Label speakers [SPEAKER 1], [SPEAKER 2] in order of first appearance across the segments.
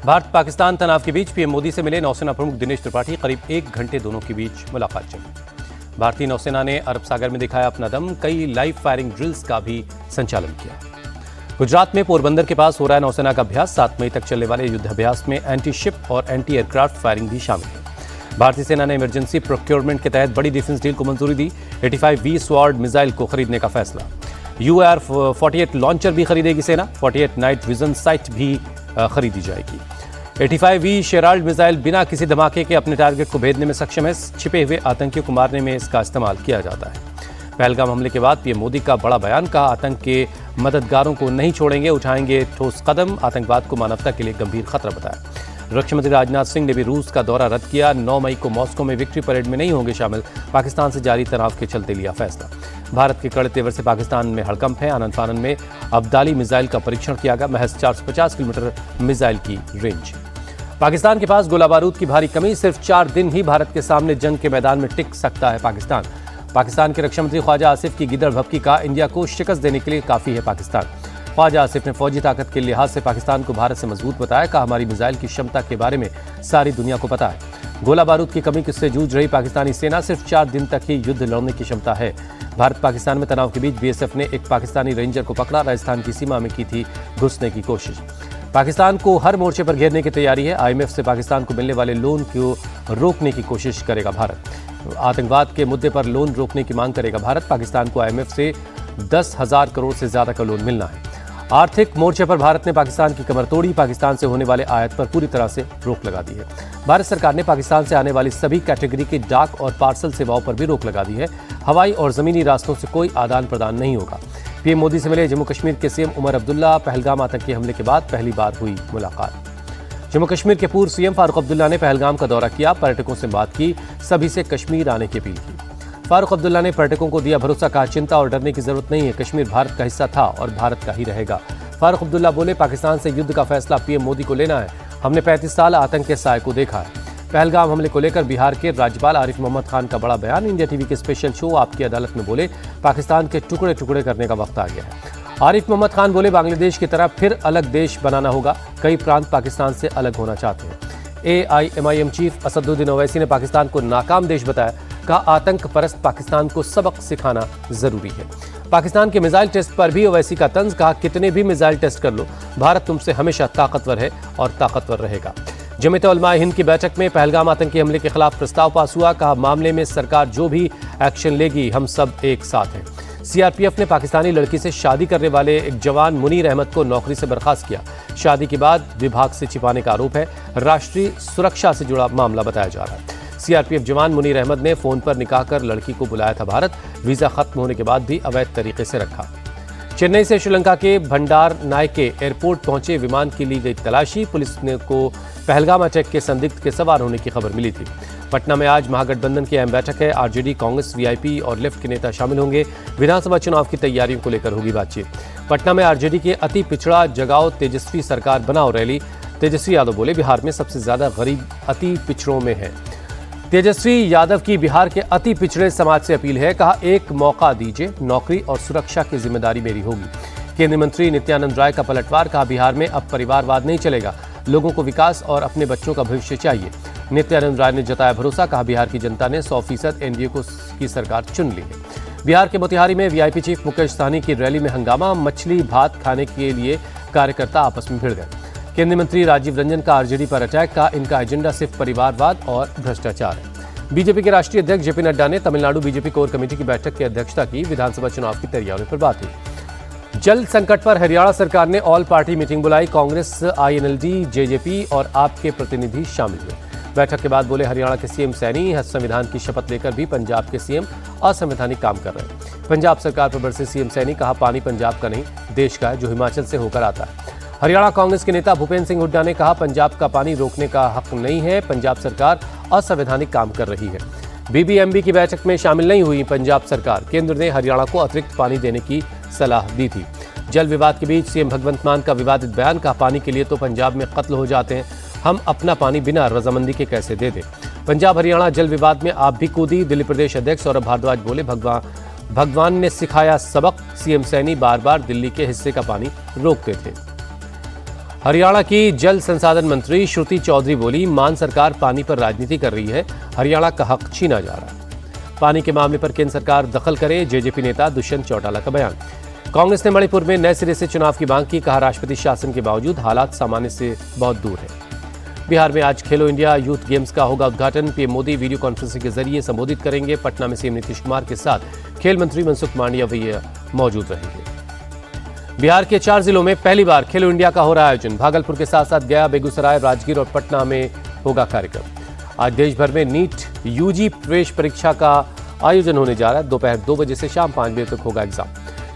[SPEAKER 1] भारत पाकिस्तान तनाव के बीच पीएम मोदी से मिले नौसेना प्रमुख दिनेश त्रिपाठी। करीब 1 घंटे दोनों के बीच मुलाकात चली। भारतीय नौसेना ने अरब सागर में दिखाया अपना दम। कई लाइव फायरिंग ड्रिल्स का भी संचालन किया। गुजरात में पोरबंदर के पास हो रहा है नौसेना का अभ्यास। 7 मई तक चलने वाले युद्धाभ्यास में एंटी शिप और एंटी एयरक्राफ्ट फायरिंग भी शामिल है। भारतीय सेना ने इमरजेंसी प्रोक्योरमेंट के तहत बड़ी डिफेंस डील को मंजूरी दी। 85V स्वॉर्ड मिसाइल को खरीदने का फैसला। UAR-48 लॉन्चर भी खरीदेगी सेना। 48 नाइट विजन साइट भी खरीदी जाएगी। 85V शेराल्ड मिसाइल बिना किसी धमाके के अपने टारगेट को भेदने में सक्षम है। छिपे हुए आतंकियों को मारने में इसका इस्तेमाल किया जाता है। पहलगाम हमले के बाद पीएम मोदी का बड़ा बयान। कहा, आतंक के मददगारों को नहीं छोड़ेंगे, उठाएंगे ठोस कदम। आतंकवाद को मानवता के लिए गंभीर खतरा बताया। रक्षा मंत्री राजनाथ सिंह ने भी रूस का दौरा रद्द किया। 9 मई को मॉस्को में विक्ट्री परेड में नहीं होंगे शामिल। पाकिस्तान से जारी तनाव के चलते लिया फैसला। भारत के कड़े तेवर से पाकिस्तान में हड़कंप है। आनन फानन में अब्दाली मिसाइल का परीक्षण किया गया। महज 450 किलोमीटर मिसाइल की रेंज। पाकिस्तान के पास गोला बारूद की भारी कमी। सिर्फ 4 दिन ही भारत के सामने जंग के मैदान में टिक सकता है पाकिस्तान। पाकिस्तान के रक्षा मंत्री ख्वाजा आसिफ की गिदड़ भभकी। का इंडिया को शिकस्त देने के लिए काफी है पाकिस्तान। ख्वाजा आसिफ ने फौजी ताकत के लिहाज से पाकिस्तान को भारत से मजबूत बताया। कहा, हमारी मिसाइल की क्षमता के बारे में सारी दुनिया को पता है। गोला बारूद की कमी से जूझ रही पाकिस्तानी सेना। सिर्फ 4 दिन तक ही युद्ध लड़ने की क्षमता है। भारत पाकिस्तान में तनाव के बीच BSF ने एक पाकिस्तानी रेंजर को पकड़ा। राजस्थान की सीमा में की थी घुसने की कोशिश। पाकिस्तान को हर मोर्चे पर घेरने की तैयारी है। IMF से पाकिस्तान को मिलने वाले लोन को रोकने की कोशिश करेगा भारत। आतंकवाद के मुद्दे पर लोन रोकने की मांग करेगा भारत। पाकिस्तान को IMF से 10,000 करोड़ से ज्यादा का लोन मिलना है। आर्थिक मोर्चे पर भारत ने पाकिस्तान की कमर तोड़ी। पाकिस्तान से होने वाले आयात पर पूरी तरह से रोक लगा दी है। भारत सरकार ने पाकिस्तान से आने वाली सभी कैटेगरी की डाक और पार्सल सेवाओं पर भी रोक लगा दी है। हवाई और जमीनी रास्तों से कोई आदान प्रदान नहीं होगा। पीएम मोदी से मिले जम्मू कश्मीर के CM उमर अब्दुल्ला। पहलगाम आतंकी हमले के बाद पहली बार हुई मुलाकात। जम्मू कश्मीर के पूर्व CM फारूक अब्दुल्ला ने पहलगाम का दौरा किया। पर्यटकों से बात की। सभी से कश्मीर आने की अपील की। फारूक अब्दुल्ला ने पर्यटकों को दिया भरोसा। कहा, चिंता और डरने की जरूरत नहीं है। कश्मीर भारत का हिस्सा था और भारत का ही रहेगा। फारूक अब्दुल्ला बोले, पाकिस्तान से युद्ध का फैसला पीएम मोदी को लेना है। हमने 35 साल आतंक के साए को देखा है। पहलगाम हमले को लेकर बिहार के राज्यपाल आरिफ मोहम्मद खान का बड़ा बयान। इंडिया टीवी के स्पेशल शो आपकी अदालत में बोले, पाकिस्तान के टुकड़े टुकड़े करने का वक्त आ गया है। आरिफ मोहम्मद खान बोले, बांग्लादेश की तरह फिर अलग देश बनाना होगा। कई प्रांत पाकिस्तान से अलग होना चाहते हैं। AIMIM चीफ असदुद्दीन ओवैसी ने पाकिस्तान को नाकाम देश बताया। कहा, आतंक परस्त पाकिस्तान को सबक सिखाना जरूरी है। पाकिस्तान के मिसाइल टेस्ट पर भी ओवैसी का तंज। कहा, कितने भी मिसाइल टेस्ट कर लो, भारत तुमसे हमेशा ताकतवर है और ताकतवर रहेगा। जमीयत उलमा हिंद की बैठक में पहलगाम आतंकी हमले के खिलाफ प्रस्ताव पास हुआ। कहा, मामले में सरकार जो भी एक्शन लेगी हम सब एक साथ हैं। CRPF ने पाकिस्तानी लड़की से शादी करने वाले एक जवान मुनीर अहमद को नौकरी से बर्खास्त किया। शादी के बाद विभाग से छिपाने का आरोप है। राष्ट्रीय सुरक्षा से जुड़ा मामला बताया जा रहा है। CRPF जवान मुनीर अहमद ने फोन पर निकाह कर लड़की को बुलाया था भारत। वीजा खत्म होने के बाद भी अवैध तरीके से रखा। चेन्नई से श्रीलंका के भंडार नायके एयरपोर्ट पहुंचे विमान की ली गई तलाशी। पुलिस ने को पहलगाम अटैक के संदिग्ध के सवार होने की खबर मिली थी। पटना में आज महागठबंधन की अहम बैठक है। RJD, कांग्रेस, VIP और लेफ्ट के नेता शामिल होंगे। विधानसभा चुनाव की तैयारियों को लेकर होगी बातचीत। पटना में RJD के अति पिछड़ा जगाओ तेजस्वी सरकार बनाओ रैली। तेजस्वी यादव बोले, बिहार में सबसे ज्यादा गरीब अति पिछड़ों में है। तेजस्वी यादव की बिहार के अति पिछड़े समाज से अपील है। कहा, एक मौका दीजिए, नौकरी और सुरक्षा की जिम्मेदारी मेरी होगी। केंद्रीय मंत्री नित्यानंद राय का पलटवार। कहा, बिहार में अब परिवारवाद नहीं चलेगा, लोगों को विकास और अपने बच्चों का भविष्य चाहिए। नित्यानंद राय ने जताया भरोसा। कहा, बिहार की जनता ने 100% NDA की सरकार चुन ली है। बिहार के मोतिहारी में VIP चीफ मुकेश सहनी की रैली में हंगामा। मछली भात खाने के लिए कार्यकर्ता आपस में भिड़ गए। केंद्रीय मंत्री राजीव रंजन का RJD पर अटैक। का इनका एजेंडा सिर्फ परिवारवाद और भ्रष्टाचार है। बीजेपी के राष्ट्रीय अध्यक्ष JP नड्डा ने तमिलनाडु BJP कोर कमेटी की बैठक की अध्यक्षता की। विधानसभा चुनाव की तैयारियों पर बात हुई। जल संकट पर हरियाणा सरकार ने ऑल पार्टी मीटिंग बुलाई। कांग्रेस, INLD, JJP और आप के प्रतिनिधि शामिल हुए। बैठक के बाद बोले, हरियाणा के CM सैनी संविधान की शपथ लेकर भी पंजाब के CM असंवैधानिक काम कर रहे हैं। पंजाब सरकार पर बरसे CM सैनी। कहा, पानी पंजाब का नहीं देश का है, जो हिमाचल से होकर आता है। हरियाणा कांग्रेस के नेता भूपेंद्र सिंह हुड्डा ने कहा, पंजाब का पानी रोकने का हक नहीं है, पंजाब सरकार असंवैधानिक काम कर रही है। BBMB की बैठक में शामिल नहीं हुई पंजाब सरकार। केंद्र ने हरियाणा को अतिरिक्त पानी देने की सलाह दी थी। जल विवाद के बीच CM भगवंत मान का विवादित बयान। कहा, पानी के लिए तो पंजाब में कत्ल हो जाते हैं, हम अपना पानी बिना रजामंदी के कैसे दे दें। पंजाब हरियाणा जल विवाद में आप भी कूदी। दिल्ली प्रदेश अध्यक्ष सौरभ भारद्वाज बोले, भगवान ने सिखाया सबक। CM सैनी बार बार दिल्ली के हिस्से का पानी रोकते थे। हरियाणा की जल संसाधन मंत्री श्रुति चौधरी बोली, मान सरकार पानी पर राजनीति कर रही है, हरियाणा का हक छीना जा रहा है। पानी के मामले पर केंद्र सरकार दखल करे, जेजेपी नेता दुष्यंत चौटाला का बयान। कांग्रेस ने मणिपुर में नए सिरे से चुनाव की मांग की, कहा राष्ट्रपति शासन के बावजूद हालात सामान्य से बहुत दूर है। बिहार में आज खेलो इंडिया यूथ गेम्स का होगा उद्घाटन, पीएम मोदी वीडियो कॉन्फ्रेंसिंग के जरिए संबोधित करेंगे। पटना में सीएम नीतीश कुमार के साथ खेल मंत्री मनसुख मांडविया भी मौजूद रहेंगे। बिहार के 4 जिलों में पहली बार खेलो इंडिया का हो रहा आयोजन, भागलपुर के साथ साथ गया, बेगूसराय, राजगीर और पटना में होगा कार्यक्रम। आज देश भर में नीट यूजी प्रवेश परीक्षा का आयोजन होने जा रहा है। दोपहर 2 बजे से शाम 5 बजे तक होगा एग्जाम।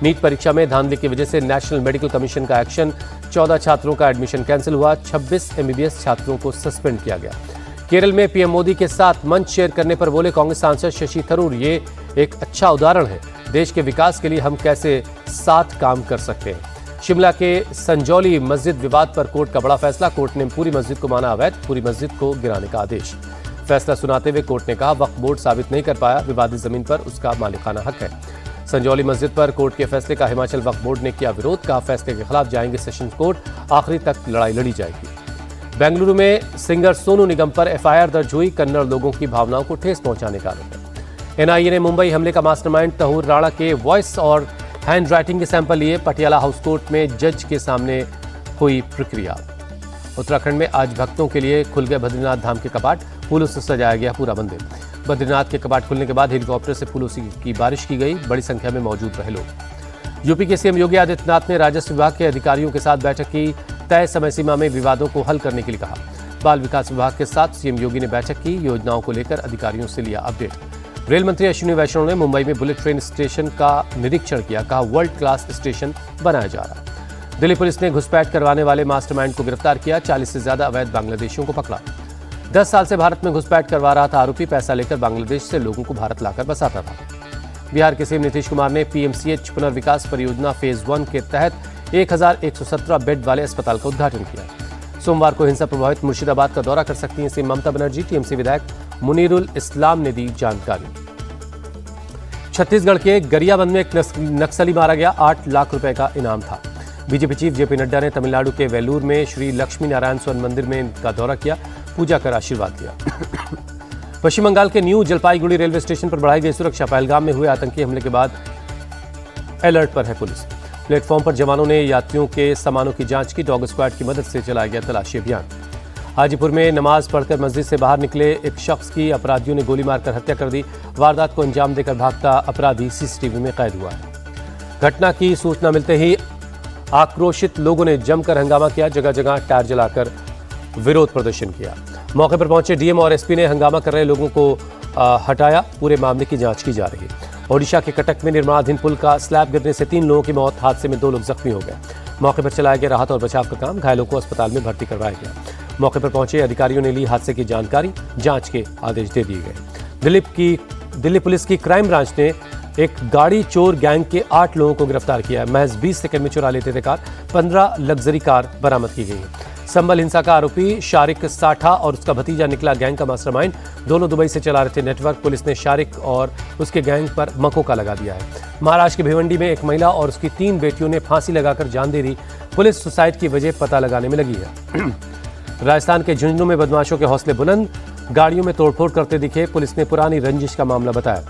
[SPEAKER 1] नीट परीक्षा में धांधली की वजह से नेशनल मेडिकल कमीशन का एक्शन, 14 छात्रों का एडमिशन कैंसिल हुआ, 26 एमबीबीएस छात्रों को सस्पेंड किया गया। केरल में पीएम मोदी के साथ मंच शेयर करने पर बोले कांग्रेस सांसद शशि थरूर, ये एक अच्छा उदाहरण है देश के विकास के लिए हम कैसे साथ काम कर सकते हैं। शिमला के संजौली मस्जिद विवाद पर कोर्ट का बड़ा फैसला, कोर्ट ने पूरी मस्जिद को माना अवैध, पूरी मस्जिद को गिराने का आदेश। फैसला सुनाते हुए कोर्ट ने कहा वक्फ बोर्ड साबित नहीं कर पाया, विवादित जमीन पर उसका मालिकाना हक है। संजौली मस्जिद पर कोर्ट के फैसले का हिमाचल वक्फ बोर्ड ने किया विरोध, कहा फैसले के खिलाफ जाएंगे सेशंस कोर्ट, आखिरी तक लड़ाई लड़ी जाएगी। बेंगलुरु में सिंगर सोनू निगम पर एफआईआर दर्ज हुई, कन्नड़ लोगों की भावनाओं को ठेस पहुंचाने का आरोप है। एनआईए ने मुंबई हमले का मास्टरमाइंड तहूर राणा के वॉइस और हैंड राइटिंग के सैंपल लिए, पटियाला हाउस कोर्ट में जज के सामने हुई प्रक्रिया। उत्तराखंड में आज भक्तों के लिए खुल गए बद्रीनाथ धाम के कपाट, फूलों से सजाया गया पूरा मंदिर। बद्रीनाथ के कपाट खुलने के बाद हेलीकॉप्टर से फूलों की बारिश की गई, बड़ी संख्या में मौजूद रहे लोग। यूपी के सीएम योगी आदित्यनाथ ने राजस्व विभाग के अधिकारियों के साथ बैठक की, तय समय सीमा में विवादों को हल करने के लिए कहा। बाल विकास विभाग के साथ सीएम योगी ने बैठक की, योजनाओं को लेकर अधिकारियों से लिया अपडेट। रेल मंत्री अश्विनी वैष्णव ने मुंबई में बुलेट ट्रेन स्टेशन का निरीक्षण किया, कहा वर्ल्ड क्लास स्टेशन बनाया जा रहा है। दिल्ली पुलिस ने घुसपैठ करवाने वाले मास्टरमाइंड को गिरफ्तार किया, 40 से ज्यादा अवैध बांग्लादेशियों को पकड़ा। 10 साल से भारत में घुसपैठ करवा रहा था आरोपी, पैसा लेकर बांग्लादेश से लोगों को भारत लाकर बसाता था। बिहार के सीएम नीतीश कुमार ने पीएमसीएच पुनर्विकास परियोजना फेज 1 के तहत 1117 बेड वाले अस्पताल का उद्घाटन किया। सोमवार को हिंसा प्रभावित मुर्शिदाबाद का दौरा कर सकती हैं सीएम ममता बनर्जी, टीएमसी विधायक मुनीरुल इस्लाम ने दी जानकारी। छत्तीसगढ़ के गरियाबंद में एक नक्सली मारा गया, 8 लाख रुपए का इनाम था। बीजेपी चीफ जेपी नड्डा ने तमिलनाडु के वेलूर में श्री लक्ष्मी नारायण स्वर्ण मंदिर में इनका दौरा किया, पूजा कर आशीर्वाद दिया। पश्चिम बंगाल के न्यू जलपाईगुड़ी रेलवे स्टेशन पर बढ़ाई गई सुरक्षा, पहलगाम में हुए आतंकी हमले के बाद अलर्ट पर है पुलिस। प्लेटफॉर्म पर जवानों ने यात्रियों के सामानों की जांच की, डॉग स्क्वाड की मदद से चलाया गया तलाशी अभियान। हाजीपुर में नमाज पढ़कर मस्जिद से बाहर निकले एक शख्स की अपराधियों ने गोली मारकर हत्या कर दी, वारदात को अंजाम देकर भागता अपराधी सीसीटीवी में कैद हुआ है। घटना की सूचना मिलते ही आक्रोशित लोगों ने जमकर हंगामा किया, जगह जगह टायर जलाकर विरोध प्रदर्शन किया। मौके पर पहुंचे डीएम और एसपी ने हंगामा कर रहे लोगों को हटाया, पूरे मामले की जांच की जा रही है। ओडिशा के कटक में निर्माणाधीन पुल का स्लैब गिरने से 3 लोगों की मौत, हादसे में 2 लोग जख्मी हो गए। मौके पर चलाया गया राहत और बचाव का काम, घायलों को अस्पताल में भर्ती करवाया गया। मौके पर पहुंचे अधिकारियों ने ली हादसे की जानकारी, जांच के आदेश दे दिए गए। दिल्ली पुलिस की क्राइम ब्रांच ने एक गाड़ी चोर गैंग के 8 लोगों को गिरफ्तार किया है। महज 20 सेकंड में चुरा लेते थे कार, 15 लग्जरी कार बरामद की गई है। संबल हिंसा का आरोपी शारिक साठा और उसका भतीजा निकला गैंग का मास्टरमाइंड, दोनों दुबई से चला रहे थे नेटवर्क। पुलिस ने शारिक और उसके गैंग पर मकोका लगा दिया है। महाराष्ट्र के भिवंडी में एक महिला और उसकी 3 बेटियों ने फांसी लगाकर जान दे दी, पुलिस सुसाइड की वजह पता लगाने में लगी है। राजस्थान के झुंझुनू में बदमाशों के हौसले बुलंद, गाड़ियों में तोड़फोड़ करते दिखे, पुलिस ने पुरानी रंजिश का मामला बताया।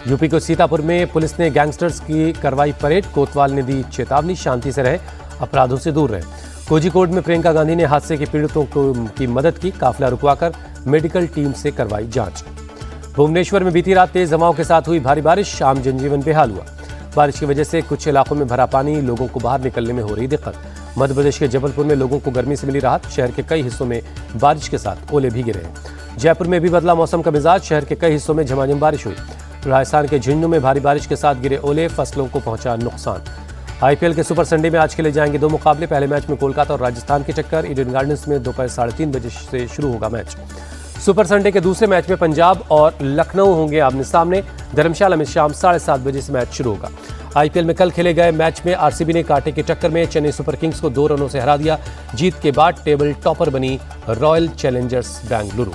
[SPEAKER 1] यूपी को सीतापुर में पुलिस ने गैंगस्टर्स की करवाई परेड, कोतवाल ने दी चेतावनी, शांति से रहे, अपराधों से दूर रहे। कोझिकोड में प्रियंका गांधी ने हादसे के पीड़ितों की मदद की, काफिला रुकवाकर मेडिकल टीम से करवाई जांच। भुवनेश्वर में बीती रात तेज हवाओं के साथ हुई भारी बारिश, आम जनजीवन बेहाल हुआ। बारिश की वजह से कुछ इलाकों में भरा पानी, लोगों को बाहर निकलने में हो रही दिक्कत। मध्य प्रदेश के जबलपुर में लोगों को गर्मी से मिली राहत, शहर के कई हिस्सों में बारिश के साथ ओले भी गिरे। जयपुर में भी बदला मौसम का मिजाज, शहर के कई हिस्सों में झमाझम बारिश हुई। राजस्थान के झुंझुनू में भारी बारिश के साथ गिरे ओले, फसलों को पहुंचा नुकसान। आईपीएल के सुपर संडे में आज खेले जाएंगे 2 मुकाबले। पहले मैच में कोलकाता और राजस्थान की टक्कर, ईडन गार्डन्स में दोपहर 3:30 बजे से शुरू होगा मैच। सुपर संडे के दूसरे मैच में पंजाब और लखनऊ होंगे आमने सामने, धर्मशाला में शाम 7:30 बजे से मैच शुरू होगा। आईपीएल में कल खेले गए मैच में आरसीबी ने कांटे की टक्कर में चेन्नई सुपर किंग्स को 2 रनों से हरा दिया। जीत के बाद टेबल टॉपर बनी रॉयल चैलेंजर्स बेंगलुरु।